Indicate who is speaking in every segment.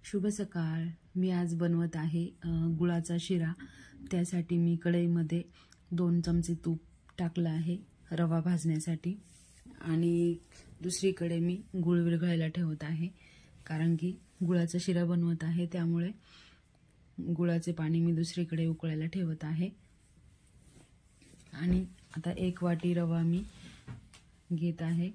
Speaker 1: शुभ सकाळ। मी आज बनवत आहे गुळाचा शिरा। त्यासाठी मी कढईमध्ये 2 चमचे तूप टाकलं आहे रवा भाजण्यासाठी आणि दुसरीकडे मी गुळ विरघळायला ठेवत आहे, कारण की गुळाचा शिरा बनवत आहे, त्यामुळे गुळाचे पाणी मी दुसरीकडे उकळायला ठेवत आहे। आणि आता 1 वाटी रवा मी घेत आहे।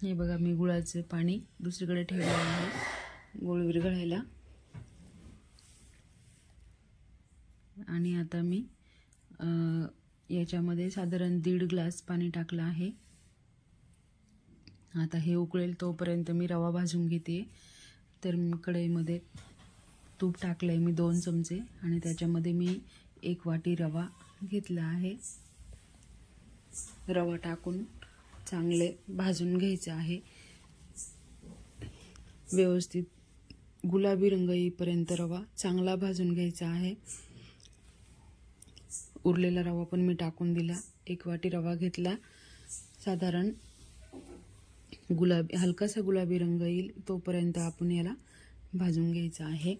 Speaker 1: हे बघा, मी गुळाचे पाणी दुसरीकडे ठेवले आहे गुळ विरघळायला। आणि आता मी याच्यामध्ये साधारण 1.5 ग्लास पाणी टाकलं आहे। आता हे उकळेल तोपर्यंत मी रवा भाजून घेते। तर कढईमध्ये तूप टाकलंय मी 2 चमचे आणि त्याच्यामध्ये मी 1 वाटी रवा घेतला आहे। रवा टाकून चांगले भाजून घ्यायचे आहे। व्यवस्थित गुलाबी रंग येईपर्यंत रवा चांगला भाजून घ्यायचा आहे। उरलेला रवा पण मी टाकून दिला। 1 वाटी रवा घेतला। साधारण हलकासा गुलाबी रंग येईल तोपर्यंत आपण याला भाजून घ्यायचा आहे।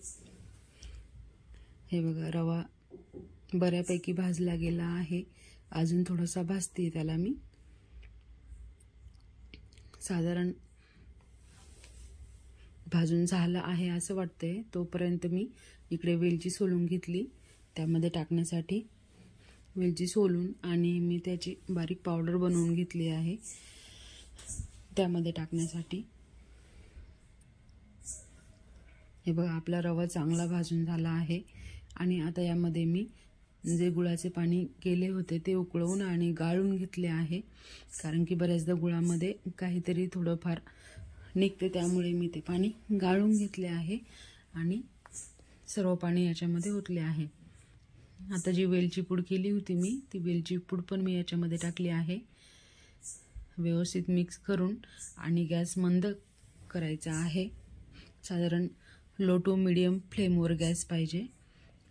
Speaker 1: हे बघा, रवा बऱ्यापैकी भाजला गेला आहे। अजून थोडासा भाजते त्याला मी। साधारण भाजून झाला आहे असं वाटतंय तोपर्यंत मी इकडे वेलची सोलून घेतली त्यामध्ये टाकण्यासाठी। वेलची सोलून आणि मी त्याची बारीक पावडर बनवून घेतली आहे त्यामध्ये टाकण्यासाठी। हे बघा, आपला रवा चांगला भाजून झाला आहे। आणि आता यामध्ये मी जे गुळाचे पाणी केले होते ते उकळवून आणि गाळून घेतले आहे, कारण की बऱ्याचदा गुळामध्ये काहीतरी थोडंफार निघते, त्यामुळे मी ते पाणी गाळून घेतले आहे आणि सर्व पाणी याच्यामध्ये ओतले आहे। आता जी वेलची पूड केली होती मी, ती वेलची पूड पण मी याच्यामध्ये टाकली आहे। व्यवस्थित मिक्स करून आणि गॅस मंद करायचा आहे। साधारण लो टू मीडियम फ्लेमवर गॅस पाहिजे।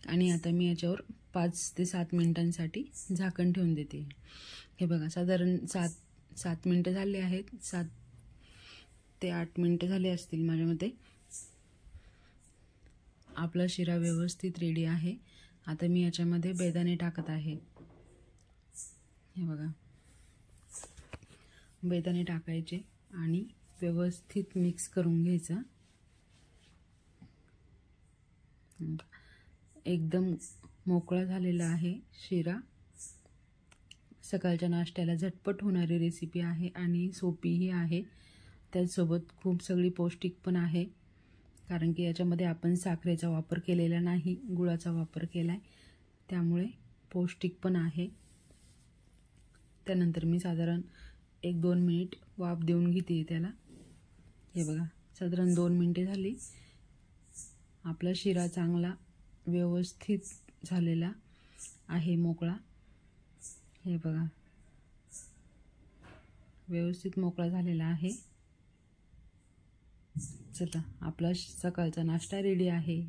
Speaker 1: आणि आता मी याच्यावर 5 ते 7 मिनिटांसाठी झाकण ठेवून देते। हे बघा, साधारण 7 मिनिटं झाले आहेत। 7 ते 8 मिनिटं झाले असतील माझ्या मते। आपला शिरा व्यवस्थित रेडी आहे। आता मी याच्यामध्ये बेदाणे टाकत आहे। हे बघा, बेदाणे टाकायचे आणि व्यवस्थित मिक्स करून घ्यायचं। एकदम मोकळा झालेला आहे शिरा। सकाळच्या नाश्त्याला झटपट होणारी रेसिपी आहे आणि सोपीही आहे। त्याचसोबत खूप सगळी पौष्टिक पण आहे, कारण की याच्यामध्ये आपण साखरेचा वापर केलेला नाही, गुळाचा वापर केलाय, त्यामुळे पौष्टिक पण आहे। त्यानंतर मी साधारण 1-2 मिनिट वाफ देऊन घेते त्याला। हे बघा, साधारण 2 मिनिटे झाली। आपला शिरा चांगला व्यवस्थित झालेला आहे, मोकळा। हे बघा, व्यवस्थित मोकळा झालेला आहे। चला, आपला सकाळचा नाश्ता रेडी आहे।